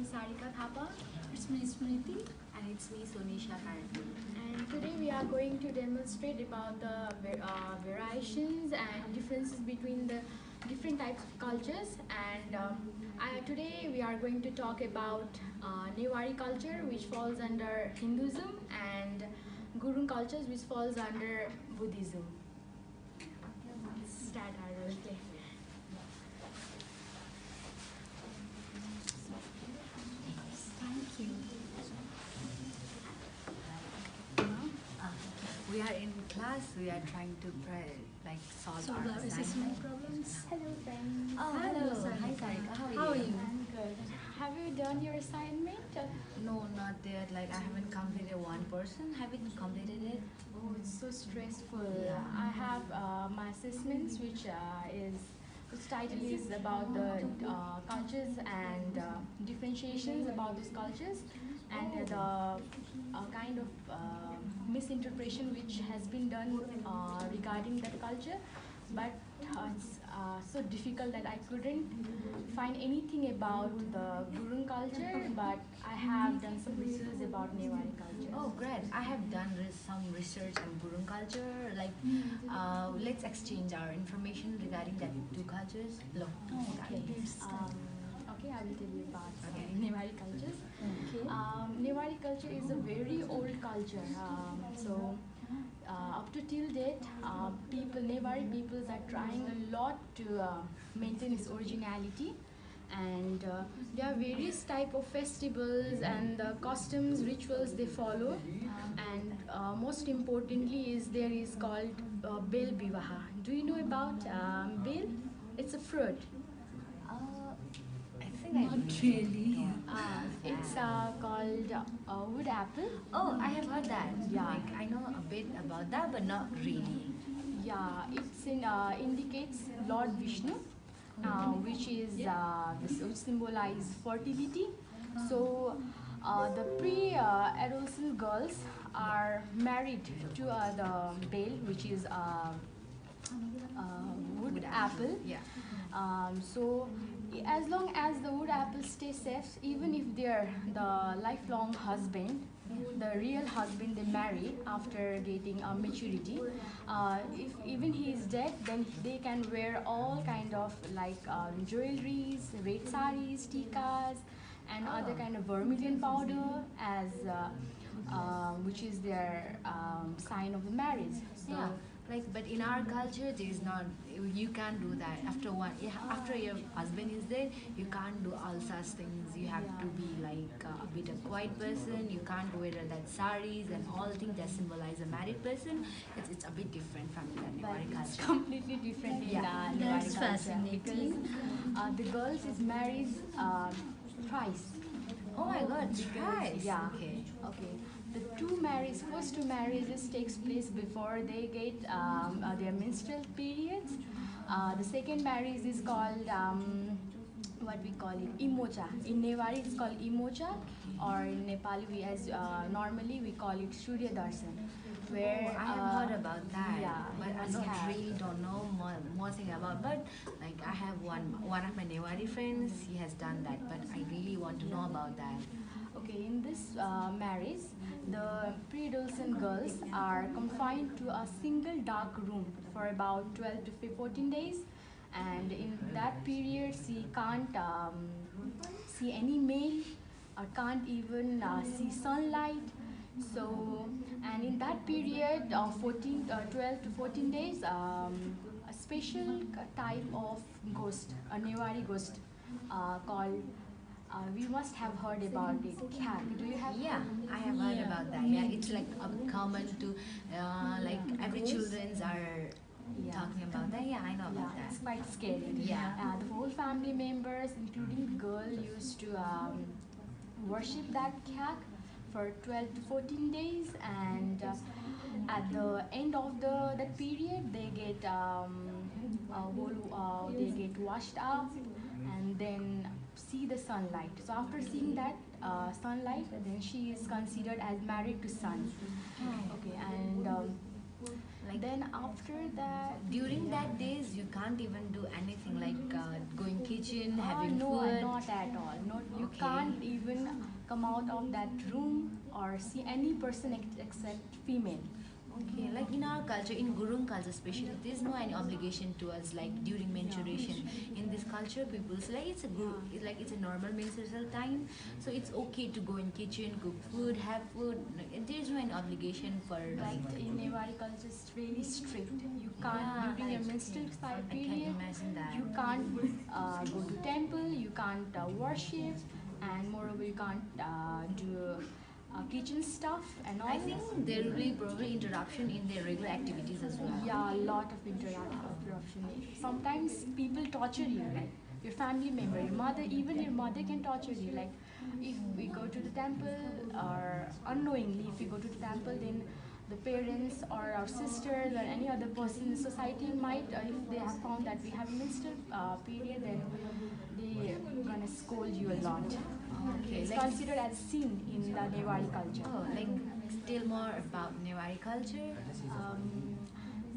Sarika Thapa. It's me, Smriti. And it's me, Sonisha Karati. And today we are going to demonstrate about the variations and differences between the different types of cultures. And today we are going to talk about Newari culture, which falls under Hinduism, and Gurung cultures, which falls under Buddhism. Start our role. Thank you. We are in class, we are trying to solve our Assessment assignment. problems. Hello, friends. Oh, Hello, hello. Hi, Sarika. Sarika. How are you? I'm good. Have you done your assignment? No, not yet. I haven't completed one person. Have you completed it? Oh, it's so stressful. Yeah. I have my assessments, which title is about the cultures and differentiations about these cultures, and the kind of misinterpretation which has been done regarding that culture. But it's so difficult that I couldn't find anything about the Gurung culture, but I have done some research about Newari culture. Oh, great. I have done some research on Burung culture. Let's exchange our information regarding that two cultures. Look. Okay. Okay, I will tell you about Okay. Newari cultures. Okay. Newari culture is a very old culture. Up to till date, Newari peoples are trying a lot to maintain its originality, and there are various type of festivals and customs, rituals they follow, and most importantly is there is called Bel Bivaha. Do you know about Bel? It's a fruit. I think I Not really. It's called wood apple. Oh, I have heard that. Yeah. I know a bit about that, but not really. Yeah, it's indicates Lord Vishnu, which symbolize fertility. So the pre-adolescent girls are married to the bale, which is wood apple. Yeah. So as long as the wood apple stays safe, even if they're the lifelong husband, the real husband they marry after getting a maturity, if even he is dead, then they can wear all kind of jewelries, red saris, tikas, and other kind of vermilion powder as which is their sign of the marriage. So, Yeah. But in our culture, there is not. You can't do that. After your husband is dead, you can't do all such things. You have to be a bit a quiet person. You can't wear that saris and all things that symbolize a married person. It's a bit different from the but Newari it's culture. completely different in Yeah, Newari that's culture, fascinating. because the girls is married thrice. Oh my God, Because, twice. yeah. Okay. Okay. The first two marriages takes place before they get their menstrual periods. The second marriage is called what we call it, Imocha. In Newari it's called Imocha, or in Nepali normally we call it Surya Darshan. Where I have heard about that, yeah, but you I must have. really don't know more thing about. But I have one of my Newari friends. He has done that, but I really want to know about that. Okay, in this marriage, the pre-adolescent girls are confined to a single dark room for about 12 to 14 days, and in that period, she can't see any male, or can't even see sunlight. So, and in that period of 12 to 14 days, a special type of ghost, a Newari ghost, called we must have heard about it. Cat. Do you have? Yeah, I have heard Yeah. about that. Yeah, it's common to every children's are Yeah. talking about that. Yeah, I know Yeah, about it's that. quite scary. Yeah. The whole family members, including the girl, used to worship that cat for 12 to 14 days, and at the end of that period, they get washed up, and then see the sunlight. So after seeing that sunlight, then she is considered as married to sun. Okay, and then after that, During that days, you can't can't even do anything like going kitchen, having No, food. not at all. Not you Okay. can't even come out of that room or see any person except female. Okay, like in our culture, in Gurung culture especially, there's no any obligation to us like during menstruation. In this culture, people say like like it's a normal menstrual time, so it's okay to go in kitchen, cook food, have food. Like, there's no any obligation for like. But in Newari culture, it's really strict. You can't Yeah, during your like, menstrual I can period. imagine that. You can't go to temple. You can't worship, and moreover, you can't do kitchen stuff and all. I think there will be probably interruption in their regular activities as well. Yeah, a lot of interruption. Sometimes people torture you, like your family member, your mother, even your mother can torture you. Like if we go to the temple or unknowingly, if we go to the temple, then the parents or our sisters or any other person in society might, if they have found that we have menstrual period, then they gonna scold you a lot. Okay, It's like considered as sin in the Newari culture. oh, like still more about Newari culture. Um,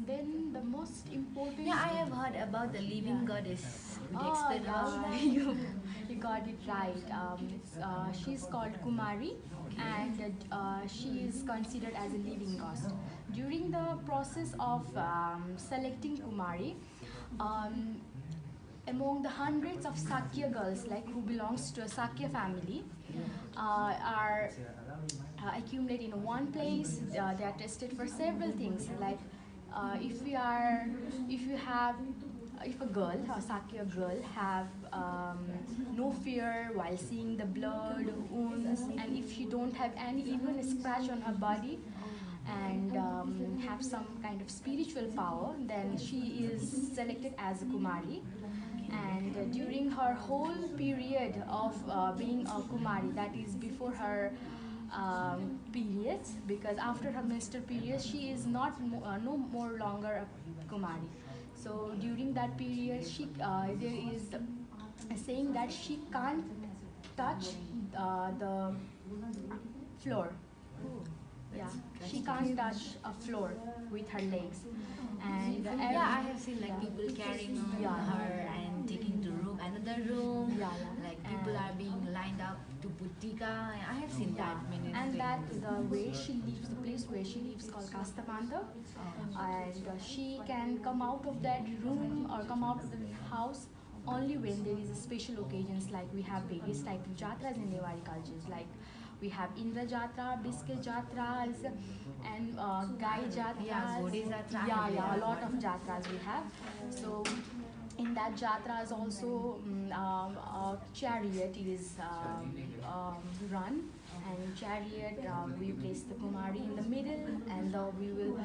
then the most important. Yeah, I have heard about the living goddess. Would you explain about that? You got it right. She's called Kumari, and she is considered as a living ghost. During the process of selecting Kumari, um, among the hundreds of Sakya girls, like who belongs to a Sakya family, are accumulated in one place. They are tested for several things, like if we are, if you have, if a girl, a Sakya girl, have no fear while seeing the blood, wounds, and if she don't have any even a scratch on her body, and have some kind of spiritual power, then she is selected as a Kumari. And during her whole period of being a Kumari, that is before her periods, because after her menstrual period she is not no more longer a Kumari. So during that period, she there is a saying that she can't touch the floor. Yeah, she can't touch a floor with her legs. And Yeah, I have seen like people carrying her and taking to room another room. Yeah. Like people are being lined up to put tika. I have seen that many and things. that the way she lives, the place where she lives called Kastamanda, and she can come out of that room or come out of the house only when there is a special occasions, like we have various type of jatras in Newari cultures, like we have Indra Jatra, Biske Jatras, and Gai Jatras. Yeah, Gode Jatra. Yeah, a lot of jatras we have. So in that jatras also a chariot is run, and chariot we place the Kumari in the middle, and we will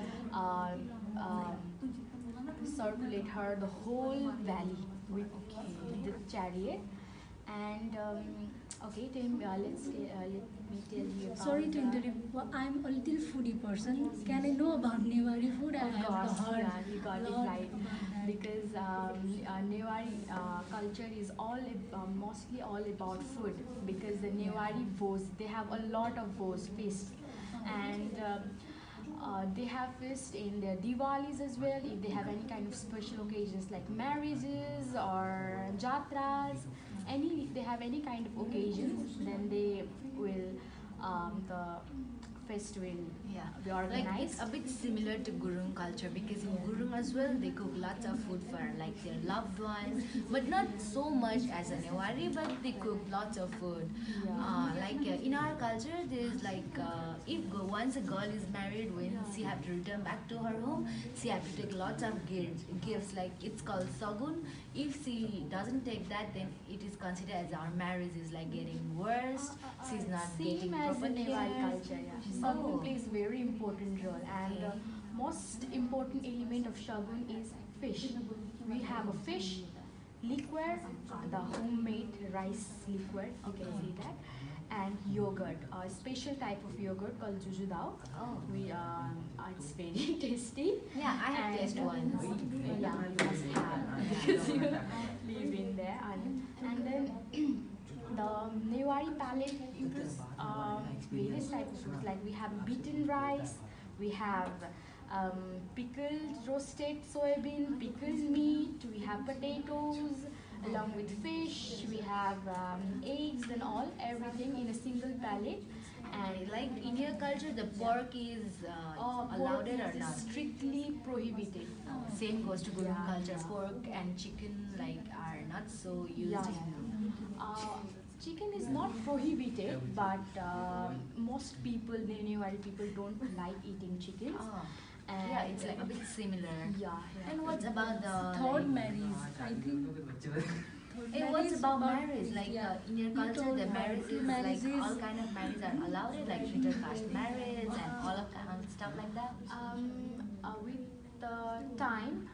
circulate her the whole valley with the chariot. And okay, tell me, let me tell you about. Sorry to interrupt. Well, I'm a little foodie person. Can I know about Newari food? I Of have course, heard yeah, you got it lot right. about that. Because Newari culture is mostly all about food. Because the Newari bows, they have a lot of bows feast, and they have feast in their Diwalis as well. If they have any kind of special occasions like marriages or jatras, if they have any kind of occasions, then they will the fest will Yeah, be like organized. it's a bit similar to Gurung culture because in Gurung as well they cook lots of food for like their loved ones, but not so much as a Newari, but they cook lots of food. In our culture, there's like once a girl is married, when she have to return back to her home, she have to take lots of gifts. Like it's called sagun. If she doesn't take that, then it is considered as our marriage is like getting worse. She's not getting Same as proper the Newari care. culture, yeah. Shagun Oh. plays very important role, and the most important element of Shagun is fish. We have a fish, liquor, the homemade rice liquor, you can see that, and yogurt, a special type of yogurt called jujudao. Oh. It's very tasty. Yeah, I have And, tasted once. Yeah, you must have because you live in there, and then. The Newari palette includes various types of foods, like we have beaten rice, we have pickled roasted soybean, pickled meat, we potatoes, along with fish. We have eggs and all, everything in a single pallet. And like in your culture, the pork is allowed Pork it or is not? strictly prohibited. Same goes to Gurung Yeah, culture. yeah. Pork and chicken like are not so used Yeah, in. chicken is not prohibited, but most people, the Newari people, don't like eating chicken. Oh, And yeah, it's like a bit similar. Yeah, yeah. And what's about the Third marriage, I think. Hey, what's about marriage? Like yeah. in your You culture, told the me marriage two is like marriages. all kind of marriages are allowed, like intercaste marriage and all of kind of stuff like that. With the time,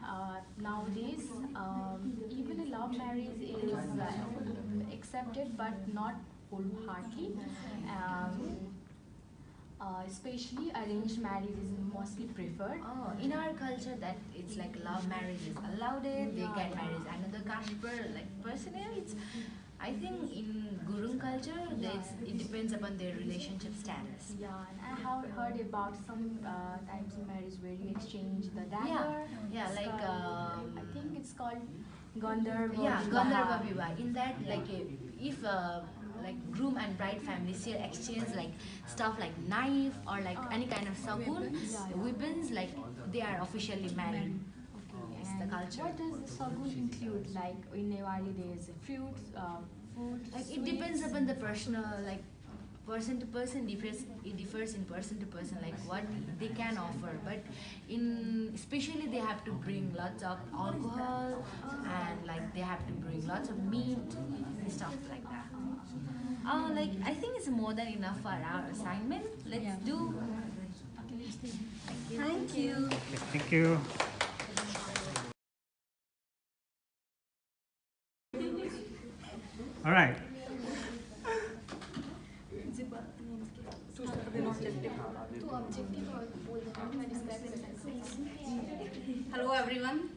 nowadays, even a love marriage is accepted, but not wholeheartedly. Especially arranged marriage is mostly preferred. Oh, in our culture, that it's like love marriage is allowed. They can marry another caste like person. It's I think in Gurung culture, it depends upon their relationship status. Yeah, and I have heard about some types of marriage where you exchange the dagger. Yeah, It's like, called- I think it's called Gandharva. Yeah, Vivaha. Gandharva Vivaha. In that, like, if like groom and bride families here exchange like stuff like knife or like any kind of sagun, weapons, like they are officially married. Okay, It's and the culture. what does the sagun include? Like in Newari, there's fruits, food. Like it depends upon the personal, like person to person differs. It differs in person to person, like what they can offer. But in especially they have to bring lots of alcohol and like they have to bring lots of meat and stuff like that. Like I think it's more than enough for our assignment. Let's do. Thank you. Thank you. All right. Hello everyone.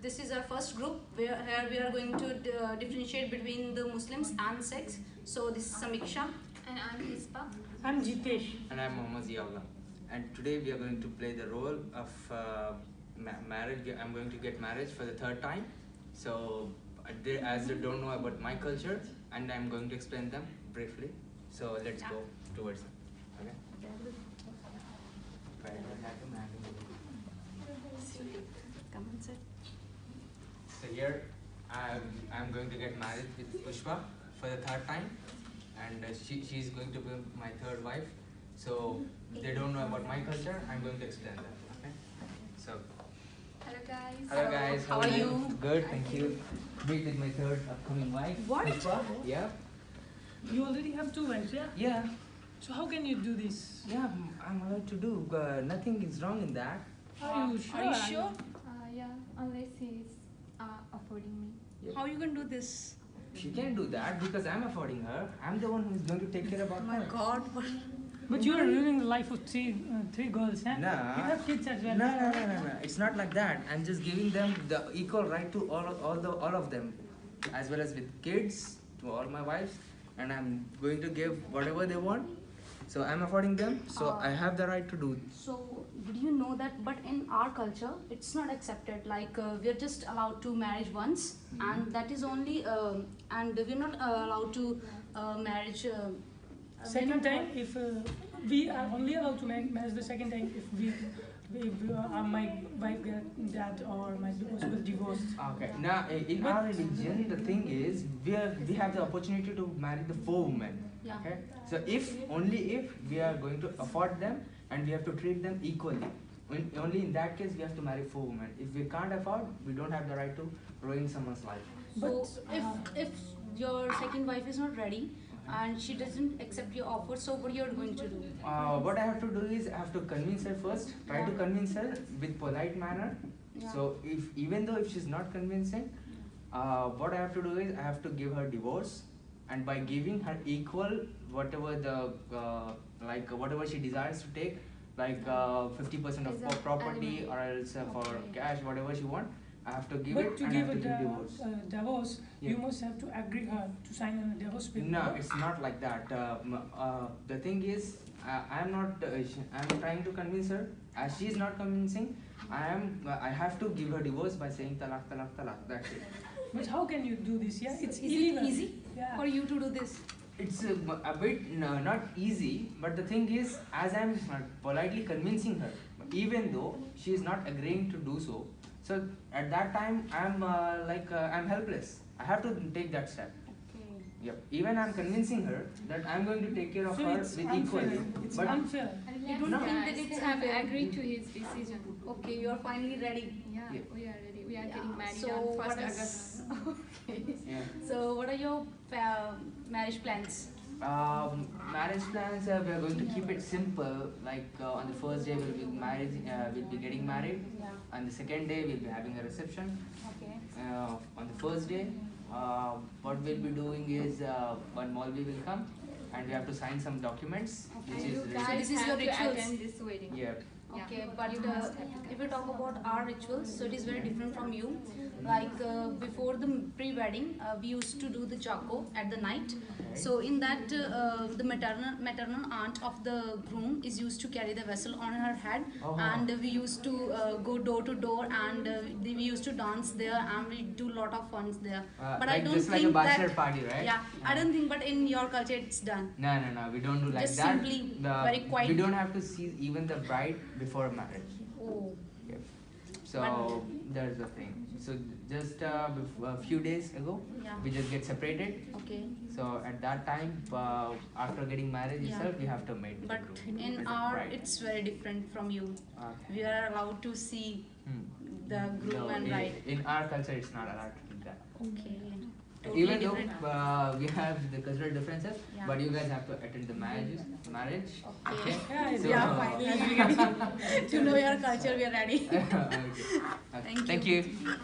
This is our first group. Here we are going to differentiate between the Muslims and sects. So this is Samiksha. And I'm Ispa. I'm Jitesh. And I'm Mohammad Ziaullah. And today we are going to play the role of marriage. I'm going to get married for the third time. So as they don't know about my culture, and I'm going to explain them briefly. So let's go towards it. Okay? So here I'm going to get married with Pushpa for the third time, and she's going to be my third wife. So they don't know about my culture. I'm going to explain them. Okay? So Hello guys. hello guys, How are you? Good, thank you. Meet with my third upcoming wife. What? Pushpa. Yeah. You already have two wives, yeah? Yeah. So how can you do this? Yeah. I'm allowed to do. Nothing is wrong in that. Are you sure? Are you sure? Yeah, unless he's affording me. How you can do this? She can do that because I'm affording her. I'm the one who's going to take care about My her. God. But you are ruining the life of three girls, huh? Nah. You have kids as well. No. It's not like that. I'm just giving them the equal right to all of them, as well as with kids to all my wives, and I'm going to give whatever they want. So I'm affording them. So I have the right to do. So did you know that? But in our culture, it's not accepted. Like we're just allowed to marry once, and that is only. And we're not allowed to marriage. Second time, if we are only allowed to marry the second time if my wife get that or might be possible divorced. Okay. Now, in our religion, the thing is, we have the opportunity to marry the 4 women. Yeah. Okay. So only if we are going to afford them and we have to treat them equally. Only in that case we have to marry 4 women. If we can't afford, we don't have the right to ruin someone's life. So if your second wife is not ready and she doesn't accept your offer, so what you're going to do? What I have to do is I have to convince her first. Try to convince her with polite manner. Yeah. So even though if she's not convincing, what I have to do is I have to give her divorce, and by giving her equal whatever whatever she desires to take, like 50% of property or else for cash, whatever she want, I have to give But it to and I give have a to give divorce. divorce, Yeah. you must have to agree her to sign a divorce paper. No, it's not like that. The thing is, I'm trying to convince her As she is not convincing, I have to give her divorce by saying talak, talak, talak. That's it. But how can you do this? Yeah, it's Is illegal. it easy Yeah. for you to do this? It's a bit not easy, but the thing is, as I'm politely convincing her, even though she is not agreeing to do so, so at that time I'm helpless. I have to take that step. Okay. Yep. Even I'm convincing her that I'm going to take care of So her it's with unfair. equally. It's But unfair. You don't No. think that it's have unfair? agreed to his decision. Okay, you are finally ready. Yeah, Yeah. we are ready. We are Yeah, getting married so on what 1st is- August. yeah. So what are your marriage plans? Marriage plans, we are going to keep it simple. Like on the first day we'll be getting married. Yeah. On the second day we'll be having a reception. Okay. On the first day, what we'll be doing is one Maulvi will come and we have to sign some documents, which And you is guys this is have your to rituals. attend this wedding. yeah. Okay, Yeah. but You must have to if we talk about our rituals, so it is very different from you. Like before the pre-wedding, we used to do the Jaco at the night. So in that, the maternal aunt of the groom is used to carry the vessel on her head, Oh. and we used to go door to door, and we used to dance there, and we do lot of funs there. But I Like don't just like a think bachelor that. party, right? Yeah, I don't think, but in your culture it's done. No, we don't do like Just that. simply very quiet. We don't have to see even the bride before marriage. Oh. Yep. So there's the thing. So just a few days ago, Yeah. we just get separated. Okay. So at that time, after getting married Yeah. itself, we have to meet with But the groom. in as a our, bride. it's very different from you. Okay. We are allowed to see the groom No, and bride. in our culture, it's not allowed to do that. Okay. Totally Even though different. we have the cultural differences, Yeah. but you guys have to attend the marriage. Okay. Yeah, it's So- Yeah, finally we are getting to know your culture. We are ready. Okay. Thank Thank you. you.